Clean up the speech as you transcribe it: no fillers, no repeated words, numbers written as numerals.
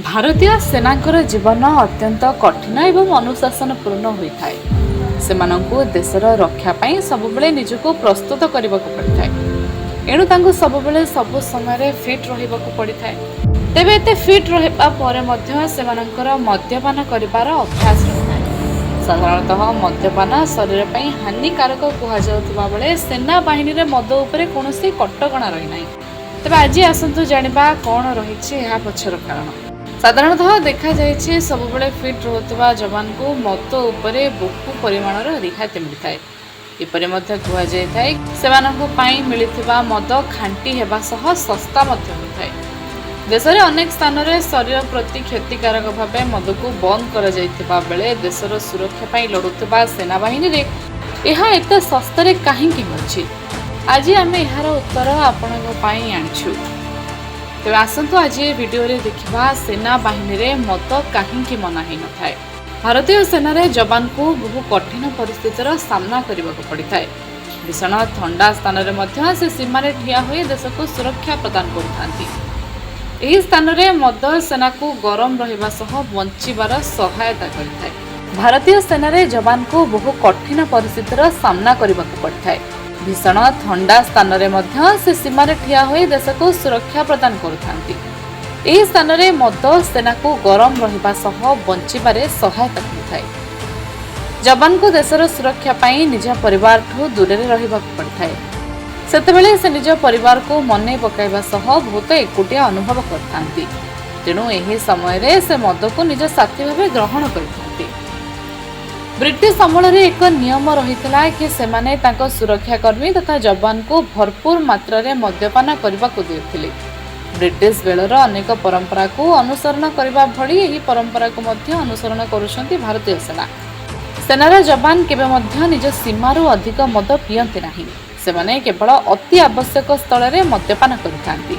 ଭାରତୀୟ ସେନାଙ୍କର ଜୀବନ ଅତ୍ୟନ୍ତ କଠିନ ଏବଂ ଅନୁଶାସନପୂର୍ଣ୍ଣ ହୋଇଥାଏ। ସେମାନଙ୍କୁ ଦେଶର ରକ୍ଷା ପାଇଁ ସବୁବେଳେ ନିଜକୁ ପ୍ରସ୍ତୁତ କରିବାକୁ ପଡ଼ିଥାଏ। ଏଣୁ ତାଙ୍କୁ ସବୁବେଳେ ସବୁ ସମୟରେ ଫିଟ୍ ରହିବାକୁ ପଡ଼ିଥାଏ। ତେବେ ଏତେ ଫିଟ୍ ରହିବା ପରେ ମଧ୍ୟ ସେମାନଙ୍କର ମଦ୍ୟପାନ କରିବାର ଅଭ୍ୟାସ ରହିଥାଏ। ସାଧାରଣତଃ ମଦ୍ୟପାନ ଶରୀର ପାଇଁ ହାନିକାରକ କୁହାଯାଉଥିବା ବେଳେ ସେନାବାହିନୀରେ ମଦ ଉପରେ କୌଣସି କଟକଣା ରହିନାହିଁ। ତେବେ ଆଜି ଆସନ୍ତୁ ଜାଣିବା କ'ଣ ରହିଛି ଏହା ପଛର କାରଣ। ସାଧାରଣତଃ ଦେଖାଯାଇଛି ସବୁବେଳେ ଫିଟ୍ ରହୁଥିବା ଯବାନଙ୍କୁ ମଦ ଉପରେ ବହୁ ପରିମାଣର ରିହାତି ମିଳିଥାଏ। ଏପରି ମଧ୍ୟ କୁହାଯାଇଥାଏ ସେମାନଙ୍କ ପାଇଁ ମିଳିଥିବା ମଦ ଖାଣ୍ଟି ହେବା ସହ ଶସ୍ତା ମଧ୍ୟ ହୋଇଥାଏ। ଦେଶରେ ଅନେକ ସ୍ଥାନରେ ଶରୀର ପ୍ରତି କ୍ଷତିକାରକ ଭାବେ ମଦକୁ ବନ୍ଦ କରାଯାଇଥିବା ବେଳେ ଦେଶର ସୁରକ୍ଷା ପାଇଁ ଲଢ଼ୁଥିବା ସେନାବାହିନୀରେ ଏହା ଏତେ ଶସ୍ତାରେ କାହିଁକି ମିଳୁଛି? ଆଜି ଆମେ ଏହାର ଉତ୍ତର ଆପଣଙ୍କ ପାଇଁ ଆଣିଛୁ। ତେବେ ଆସନ୍ତୁ ଆଜି ଏ ଭିଡ଼ିଓରେ ଦେଖିବା ସେନାବାହିନୀରେ ମଦ କାହିଁକି ମନା ହୋଇନଥାଏ। ଭାରତୀୟ ସେନାରେ ଯବାନଙ୍କୁ ବହୁ କଠିନ ପରିସ୍ଥିତିର ସାମ୍ନା କରିବାକୁ ପଡ଼ିଥାଏ। ଭୀଷଣ ଥଣ୍ଡା ସ୍ଥାନରେ ମଧ୍ୟ ସେ ସୀମାରେ ଠିଆ ହୋଇ ଦେଶକୁ ସୁରକ୍ଷା ପ୍ରଦାନ କରୁଥାନ୍ତି। ଏହି ସ୍ଥାନରେ ମଦ ସେନାକୁ ଗରମ ରହିବା ସହ ବଞ୍ଚିବାର ସହାୟତା କରିଥାଏ। ଭାରତୀୟ ସେନାରେ ଯବାନଙ୍କୁ ବହୁ କଠିନ ପରିସ୍ଥିତିର ସାମ୍ନା କରିବାକୁ ପଡ଼ିଥାଏ। ଭୀଷଣ ଥଣ୍ଡା ସ୍ଥାନରେ ମଧ୍ୟ ସେ ସୀମାରେ ଠିଆ ହୋଇ ଦେଶକୁ ସୁରକ୍ଷା ପ୍ରଦାନ କରୁଥାନ୍ତି। ଏହି ସ୍ଥାନରେ ମଦ ସେନାକୁ ଗରମ ରହିବା ସହ ବଞ୍ଚିବାରେ ସହାୟତା କରିଥାଏ। ଯବାନଙ୍କୁ ଦେଶର ସୁରକ୍ଷା ପାଇଁ ନିଜ ପରିବାରଠୁ ଦୂରରେ ରହିବାକୁ ପଡ଼ିଥାଏ। ସେତେବେଳେ ସେ ନିଜ ପରିବାରକୁ ମନେ ପକାଇବା ସହ ବହୁତ ଏକୁଟିଆ ଅନୁଭବ କରିଥାନ୍ତି। ତେଣୁ ଏହି ସମୟରେ ସେ ମଦକୁ ନିଜ ସାଥୀ ଭାବେ ଗ୍ରହଣ କରିଥାନ୍ତି। ବ୍ରିଟିଶ ଅମଳରେ ଏକ ନିୟମ ରହିଥିଲା କି ସେମାନେ ତାଙ୍କ ସୁରକ୍ଷାକର୍ମୀ ତଥା ଯବାନଙ୍କୁ ଭରପୁର ମାତ୍ରାରେ ମଦ୍ୟପାନ କରିବାକୁ ଦେଉଥିଲେ। ବ୍ରିଟିଶ ବେଳର ଅନେକ ପରମ୍ପରାକୁ ଅନୁସରଣ କରିବା ଭଳି ଏହି ପରମ୍ପରାକୁ ମଧ୍ୟ ଅନୁସରଣ କରୁଛନ୍ତି ଭାରତୀୟ ସେନା। ସେନାର ଯବାନ କେବେ ମଧ୍ୟ ନିଜ ସୀମାରୁ ଅଧିକ ମଦ ପିଅନ୍ତି ନାହିଁ। ସେମାନେ କେବଳ ଅତି ଆବଶ୍ୟକ ସ୍ଥଳରେ ମଦ୍ୟପାନ କରିଥାନ୍ତି।